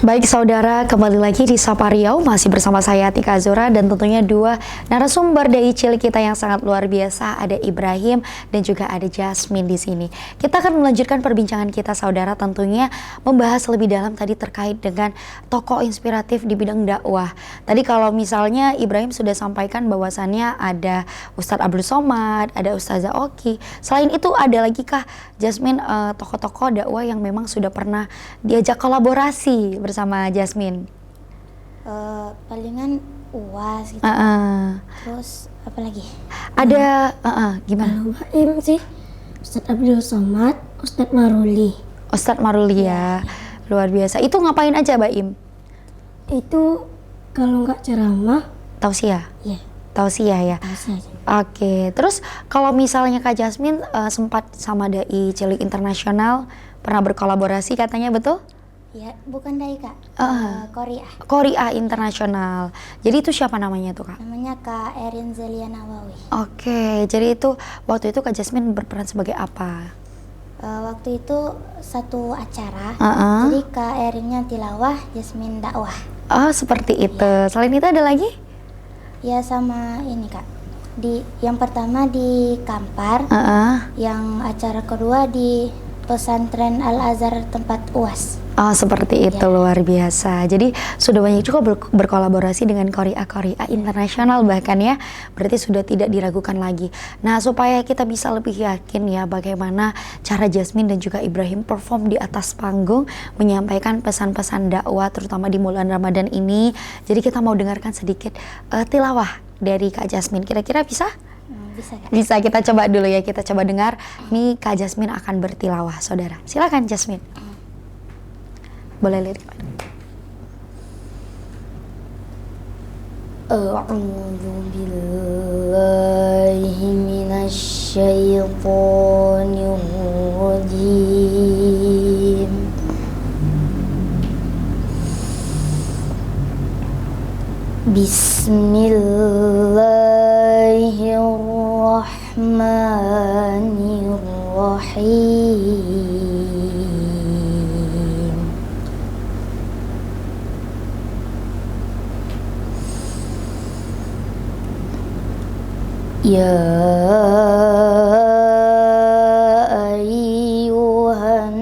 Baik saudara, kembali lagi di Sapa Riau, masih bersama saya Tika Azura dan tentunya dua narasumber dari cilik kita yang sangat luar biasa, ada Ibrahim dan juga ada Jasmine di sini. Kita akan melanjutkan perbincangan kita saudara, tentunya membahas lebih dalam tadi terkait dengan tokoh inspiratif di bidang dakwah. Tadi kalau misalnya Ibrahim sudah sampaikan bahwasannya ada Ustadz Abdul Somad, ada Ustazah Oki. Selain itu ada lagi kah Jasmine tokoh-tokoh dakwah yang memang sudah pernah diajak kolaborasi bersama Jasmine? Palingan UAS gitu. Terus apa lagi? Ada gimana? Kalau Baim sih Ustadz Abdul Somad, Ustadz Maruli. Ustadz Maruli ya, luar biasa. Itu ngapain aja Baim? Itu kalau nggak ceramah, Tausiah? ya Tausiah ya? tausiah aja. Oke, terus kalau misalnya Kak Jasmine sempat sama dai cilik internasional, pernah berkolaborasi katanya, betul? Ya, bukan dai Kak. Korea. Korea internasional. Jadi itu siapa namanya tuh Kak? Namanya Kak Erin Zelia Nawawi. Oke, jadi itu waktu itu Kak Jasmine berperan sebagai apa? Waktu itu satu acara. Uh-uh. Jadi Kak Erinnya tilawah, Jasmine dakwah. Oh, seperti itu. Selain itu ada lagi? Ya sama ini Kak. Yang pertama di Kampar, yang acara kedua di pesantren Al Azhar tempat UAS. Oh, seperti itu, luar biasa. Jadi sudah banyak juga berkolaborasi dengan Korea internasional bahkan ya. Berarti sudah tidak diragukan lagi. Nah, supaya kita bisa lebih yakin ya bagaimana cara Jasmine dan juga Ibrahim perform di atas panggung menyampaikan pesan-pesan dakwah terutama di bulan Ramadan ini. Jadi kita mau dengarkan sedikit tilawah dari Kak Jasmine. Kira-kira bisa? Bisa Kak? Bisa, kita coba dulu ya. Kita coba dengar. Nih Kak Jasmine akan bertilawah, saudara. Silakan Jasmine. Boleh lirik. A'udzu billahi minasy syaithanir rajim. Bismillahirrahmanirrahim. Ya ayyuhan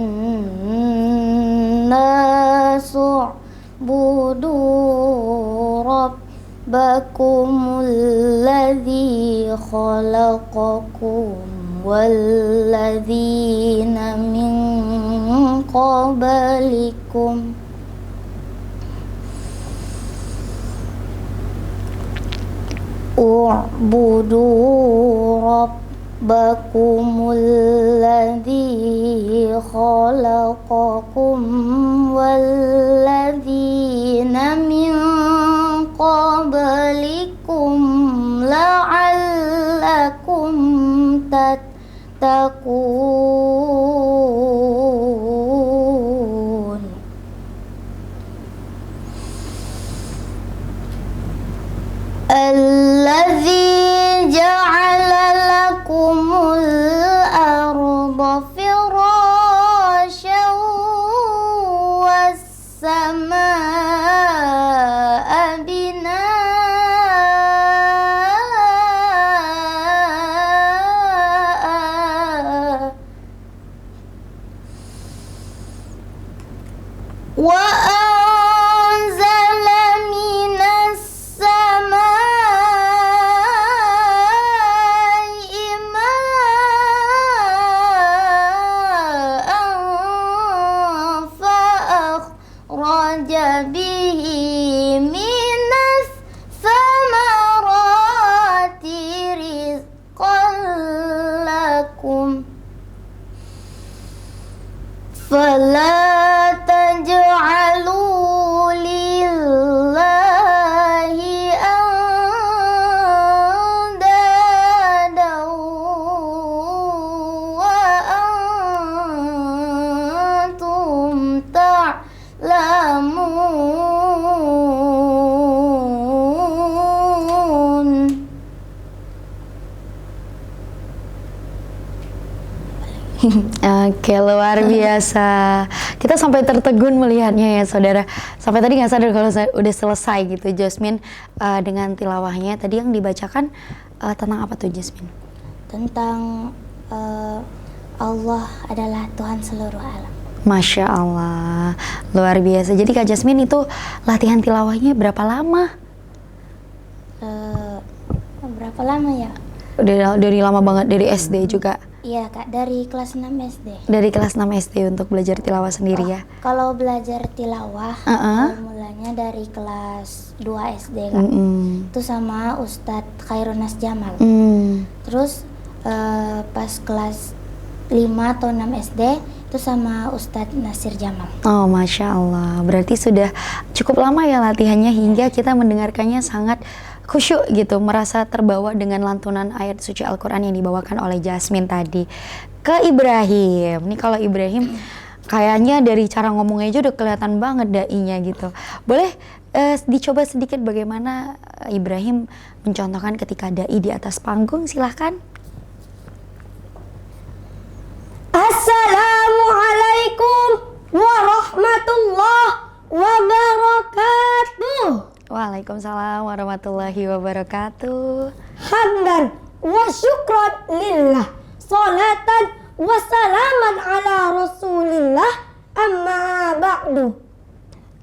nasu budu rabbakumul ladzi khalaqakum walladzina min qablikum u'budu rabbakumul ladzi khalaqakum walladzina min qablikum la'allakum tattaqun. Alladzi ja'ala lakumul arda firasyan was samaa binaa wa anzala minas samaa'i Oke, luar biasa. Kita sampai tertegun melihatnya ya saudara. Sampai tadi nggak sadar kalau udah selesai gitu Jasmine dengan tilawahnya. Tadi yang dibacakan tentang apa tuh Jasmine? Tentang Allah adalah Tuhan seluruh alam. Masya Allah, luar biasa. Jadi Kak Jasmine itu latihan tilawahnya berapa lama? Berapa lama ya? Dari lama banget, dari SD juga? Iya Kak, dari kelas 6 SD. Dari kelas 6 SD untuk belajar tilawah sendiri ya? Kalau belajar tilawah, mulanya dari kelas 2 SD Kak. Itu sama Ustadz Khairunas Jamal. Terus pas kelas 5 atau 6 SD itu sama Ustadz Nasir Jamal. Oh Masya Allah, berarti sudah cukup lama ya latihannya hingga kita mendengarkannya sangat khusyuk gitu, merasa terbawa dengan lantunan ayat suci Al-Quran yang dibawakan oleh Jasmine tadi. Ke Ibrahim, nih kalau Ibrahim kayaknya dari cara ngomongnya aja udah kelihatan banget dai-nya gitu. Boleh dicoba sedikit bagaimana Ibrahim mencontohkan ketika dai di atas panggung, silahkan. Assalamualaikum warahmatullahi wabarakatuh. Waalaikumsalam warahmatullahi wabarakatuh. Hamdan wa syukran lillah, salatan wa salaman ala rasulillah, amma ba'du.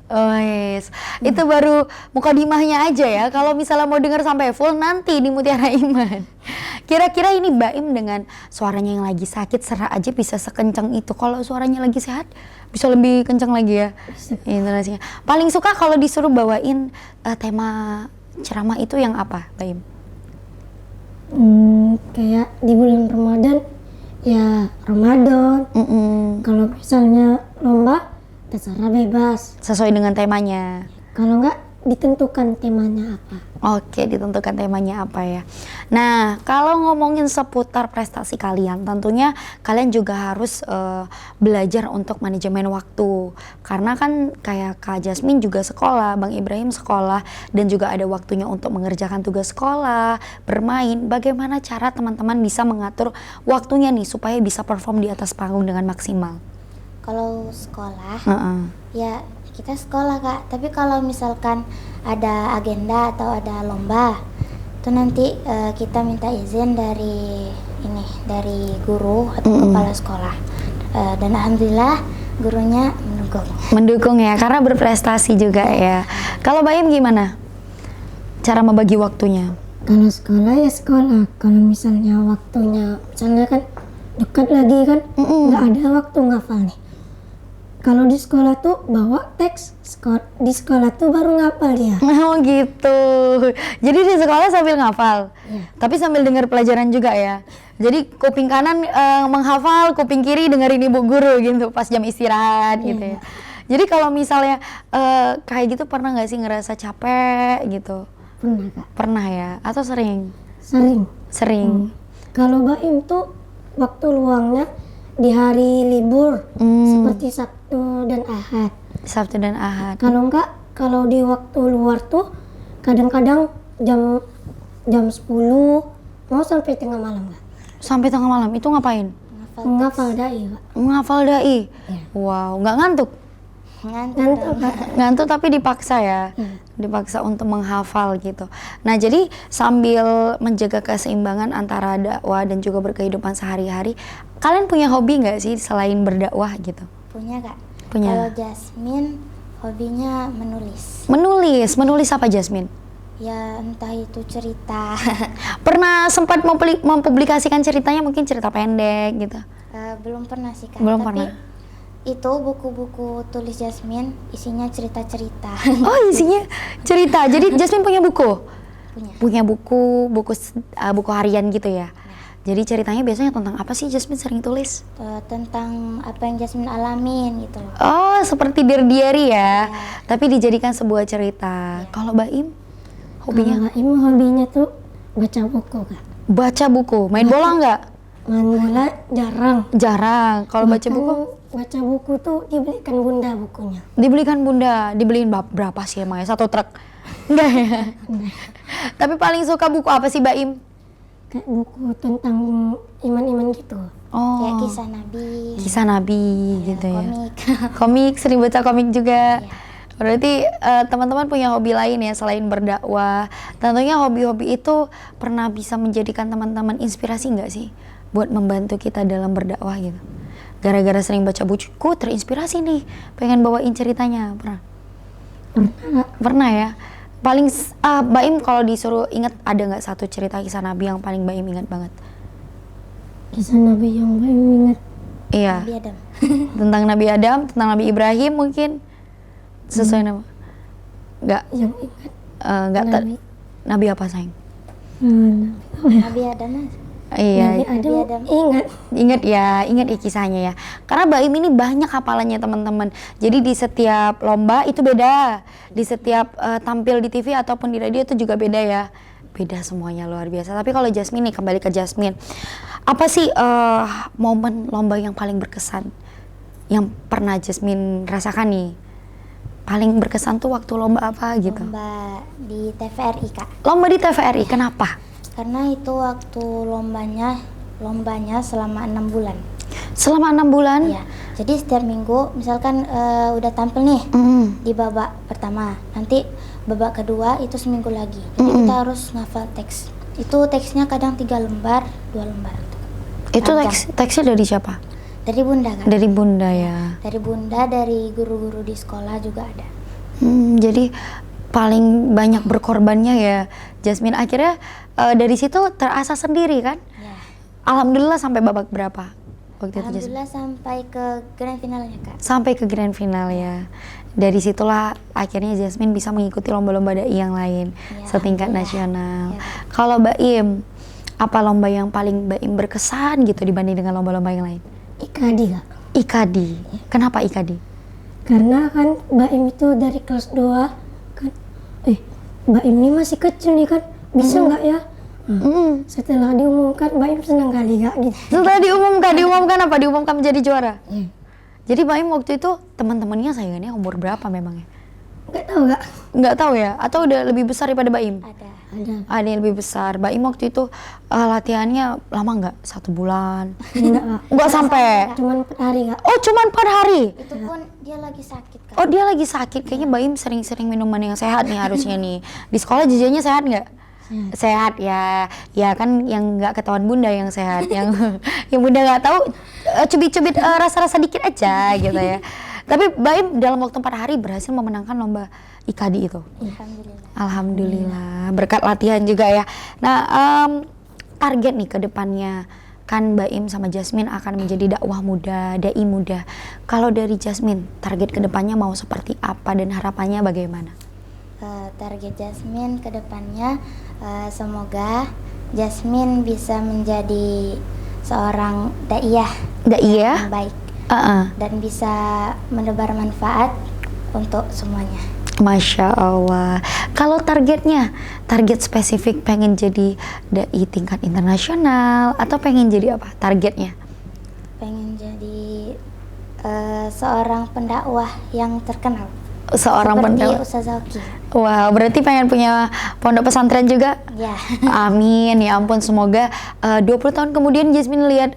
Oh yes. Itu baru mukadimahnya aja ya. Kalau misalnya mau dengar sampai full nanti di Mutiara Iman. Kira-kira ini Mbak Im dengan suaranya yang lagi sakit serak aja bisa sekencang itu. Kalau suaranya lagi sehat bisa lebih kencang lagi ya intonasinya. Paling suka kalau disuruh bawain tema ceramah itu yang apa Mbak Im? Kayak di bulan Ramadan ya Ramadan. Kalau misalnya lomba terserah bebas. Sesuai dengan temanya. Kalau enggak ditentukan temanya apa. Oke, ditentukan temanya apa ya. Nah, kalau ngomongin seputar prestasi kalian, tentunya kalian juga harus belajar untuk manajemen waktu. Karena kan kayak Kak Jasmine juga sekolah, Bang Ibrahim sekolah, dan juga ada waktunya untuk mengerjakan tugas sekolah, bermain. Bagaimana cara teman-teman bisa mengatur waktunya nih supaya bisa perform di atas panggung dengan maksimal? Kalau sekolah, ya kita sekolah Kak. Tapi kalau misalkan ada agenda atau ada lomba, itu nanti kita minta izin dari guru atau kepala sekolah. Dan alhamdulillah gurunya mendukung. Mendukung ya, karena berprestasi juga ya. Kalau Bayim gimana? Cara membagi waktunya? Kalau sekolah ya sekolah. Kalau misalnya waktunya, misalnya kan dekat lagi kan, nggak ada waktu ngafal nih. Kalau di sekolah tuh bawa teks, di sekolah tuh baru ngapal dia. Oh gitu. Jadi di sekolah sambil ngafal, tapi sambil dengar pelajaran juga ya. Jadi kuping kanan menghafal, kuping kiri dengerin ibu guru gitu pas jam istirahat gitu ya. Jadi kalau misalnya kayak gitu pernah nggak sih ngerasa capek gitu? Pernah Kak. Pernah ya? Atau sering? Sering. Kalau Baim tuh waktu luangnya di hari libur seperti Sabtu dan Ahad. Sabtu dan Ahad. Kalau enggak, kalau di waktu luar tuh kadang-kadang jam 10 mau sampai tengah malam Kak. Sampai tengah malam itu ngapain? Menghafal dai Kak. Menghafal dai. Ya. Wow, nggak ngantuk? Ngantuk Kak. Ngantuk tapi dipaksa ya. Dipaksa untuk menghafal gitu. Nah, jadi sambil menjaga keseimbangan antara dakwah dan juga berkehidupan sehari-hari, kalian punya hobi nggak sih selain berdakwah gitu? Punya Kak. Punya. Kalau Jasmine hobinya menulis. Menulis apa Jasmine? Ya entah itu cerita. Pernah sempat mempublikasikan ceritanya, mungkin cerita pendek gitu? Belum pernah sih Kak. Belum Tapi pernah. itu buku-buku tulis Jasmine isinya cerita-cerita. Oh, isinya cerita. Jadi Jasmine punya buku? Punya. Buku harian gitu ya? Jadi ceritanya biasanya tentang apa sih Jasmine sering tulis? Tentang apa yang Jasmine alamin gitu. Oh, seperti Dear Diary ya? Tapi dijadikan sebuah cerita. Kalau Baim? Hobinya? Kalau Baim hobinya tuh baca buku Kak. Baca buku. Main bola nggak? Main bola jarang. Jarang. Kalau baca buku? Baca buku tuh dibelikan bunda bukunya. Dibelikan bunda. Dibeliin berapa sih emangnya? 1 truk? Enggak ya? Tapi paling suka buku apa sih Baim? Kayak buku tentang iman-iman gitu. Kayak kisah Nabi. Kisah Nabi gitu ya. Komik. Komik, sering baca komik juga. Iya. Berarti teman-teman punya hobi lain ya selain berdakwah. Tentunya hobi-hobi itu pernah bisa menjadikan teman-teman inspirasi nggak sih buat membantu kita dalam berdakwah gitu? Gara-gara sering baca buku terinspirasi nih, pengen bawain ceritanya. Pernah? Pernah ya. Paling Baim kalau disuruh ingat, ada nggak satu cerita kisah Nabi yang paling Baim ingat banget? Kisah Nabi yang Baim ingat. Iya. Nabi Adam. Tentang Nabi Adam, tentang Nabi Ibrahim mungkin. Sesuai nama? Nggak. Yang ingat Nggak. Nabi apa sayang? Nabi Adam aja. Iya. Nabi Adam Nabi Adam. ingat. Ingat ya kisahnya ya. Karena Baim ini banyak hafalannya teman-teman. Jadi di setiap lomba itu beda. Di setiap tampil di TV ataupun di radio itu juga beda ya. Beda semuanya, luar biasa. Tapi kalau Jasmine nih, kembali ke Jasmine. Apa sih momen lomba yang paling berkesan yang pernah Jasmine rasakan nih? Paling berkesan tuh waktu lomba apa gitu? Lomba di TVRI, Kak. Lomba di TVRI, kenapa? Karena itu waktu lombanya selama 6 bulan. Selama 6 bulan? Iya. Jadi setiap minggu misalkan udah tampil nih di babak pertama, nanti babak kedua itu seminggu lagi. Jadi kita harus ngafal teks. Itu teksnya kadang 3 lembar, 2 lembar. Itu Panjang. teksnya dari siapa? Dari bunda, Kak. Dari bunda ya. Dari bunda, dari guru-guru di sekolah juga ada. Jadi paling banyak berkorbannya ya Jasmine. Akhirnya dari situ terasa sendiri kan? Ya. Alhamdulillah sampai babak berapa waktu itu Jasmine? Alhamdulillah sampai ke grand finalnya, Kak. Sampai ke grand final ya. Dari situlah akhirnya Jasmine bisa mengikuti lomba-lomba dai yang lain Ya, setingkat alhamdulillah. nasional. Ya. Kalau Baim, apa lomba yang paling Baim berkesan gitu dibanding dengan lomba-lomba yang lain? IKADI, Kak. IKADI. Kenapa IKADI? Karena kan Baim itu dari kelas 2 kan. Baim ini masih kecil nih kan. Bisa nggak ya? Setelah diumumkan Baim senang kali Kak gitu. Setelah diumumkan apa? Diumumkan menjadi juara. Jadi Baim waktu itu teman-temannya sayangannya umur berapa memangnya? Nggak tahu Kak. Nggak tahu ya? Atau udah lebih besar daripada Baim? Ada. Ada yang lebih besar. Baim waktu itu latihannya lama nggak? 1 bulan? Enggak Kak. Nggak sampai. Cuman 4 hari Kak. Oh, cuman 4 hari. Itu pun dia lagi sakit, Kak. Oh, dia lagi sakit. Kayaknya Baim sering-sering minuman yang sehat nih harusnya nih. Di sekolah jajannya sehat nggak? Sehat ya. Ya kan yang nggak ketahuan bunda yang sehat. Yang bunda nggak tahu cubit-cubit rasa-rasa dikit aja gitu ya. Tapi Baim dalam waktu 4 hari berhasil memenangkan lomba IKADI itu. Alhamdulillah. Alhamdulillah. Berkat latihan juga ya. Nah, target nih ke depannya. Kan Baim sama Jasmine akan menjadi dakwah muda, dai muda. Kalau dari Jasmine, target ke depannya mau seperti apa dan harapannya bagaimana? Target Jasmine ke depannya semoga Jasmine bisa menjadi seorang daiyah Daiyah? yang baik Uh-uh. dan bisa menebar manfaat untuk semuanya. Masya Allah. Kalau targetnya, target spesifik pengen jadi dai tingkat internasional atau pengen jadi apa? Targetnya? Pengen jadi seorang pendakwah yang terkenal. Seorang Seperti pendakwah. Ustazah Oki. Wow, berarti pengen punya pondok pesantren juga? Ya. Amin, ya ampun, semoga 20 tahun kemudian Jasmine lihat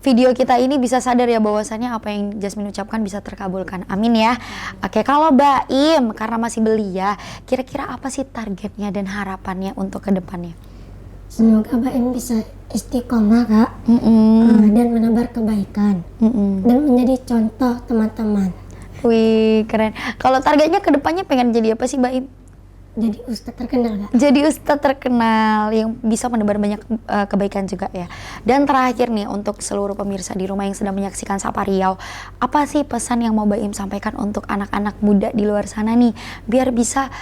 video kita ini bisa sadar ya bahwasannya apa yang Jasmine ucapkan bisa terkabulkan. Amin ya. Oke, kalau Baim karena masih belia, kira-kira apa sih targetnya dan harapannya untuk kedepannya? Semoga Baim bisa istiqomah Kak. Dan menebar kebaikan. Dan menjadi contoh teman-teman. Wih, keren. Kalau targetnya kedepannya pengen jadi apa sih Baim? Jadi ustadz terkenal Kak. Jadi ustadz terkenal yang bisa menebar banyak kebaikan juga ya. Dan terakhir nih untuk seluruh pemirsa di rumah yang sedang menyaksikan Sapa Riau, apa sih pesan yang mau Baim sampaikan untuk anak-anak muda di luar sana nih biar bisa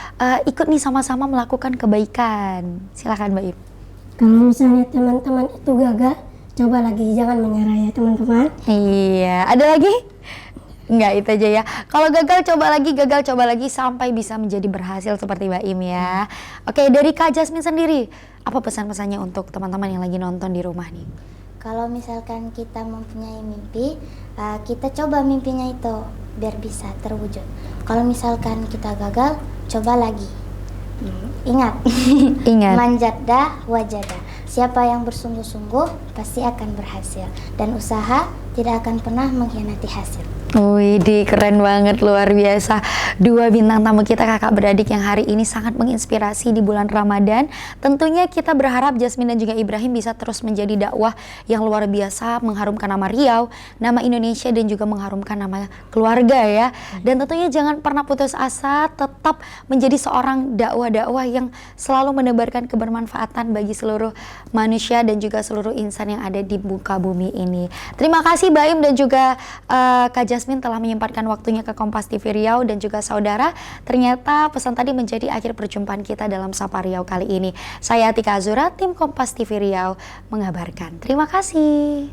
ikut nih sama-sama melakukan kebaikan? Silakan Baim. Kalau misalnya teman-teman itu gagal, coba lagi, jangan menyerah ya teman-teman. Iya, ada lagi? Enggak, itu aja ya. Kalau gagal coba lagi sampai bisa menjadi berhasil seperti Baim ya. Oke, dari Kak Jasmine sendiri, apa pesan-pesannya untuk teman-teman yang lagi nonton di rumah nih? Kalau misalkan kita mempunyai mimpi, kita coba mimpinya itu biar bisa terwujud. Kalau misalkan kita gagal, coba lagi. Ingat. Ingat. Manjada wajada. siapa yang bersungguh-sungguh pasti akan berhasil, dan usaha tidak akan pernah mengkhianati hasil. Wih, keren banget, luar biasa. Dua bintang tamu kita kakak beradik yang hari ini sangat menginspirasi di bulan Ramadan. Tentunya kita berharap Jasmine dan juga Ibrahim bisa terus menjadi dakwah yang luar biasa, mengharumkan nama Riau, nama Indonesia, dan juga mengharumkan nama keluarga ya. Dan tentunya jangan pernah putus asa, tetap menjadi seorang dakwah-dakwah yang selalu menebarkan kebermanfaatan bagi seluruh manusia dan juga seluruh insan yang ada di muka bumi ini. Terima kasih Baim dan juga Kak Jasmine telah menyempatkan waktunya ke Kompas TV Riau, dan juga saudara, ternyata pesan tadi menjadi akhir perjumpaan kita dalam Sapa Riau kali ini. Saya Tika Azura, tim Kompas TV Riau mengabarkan. Terima kasih.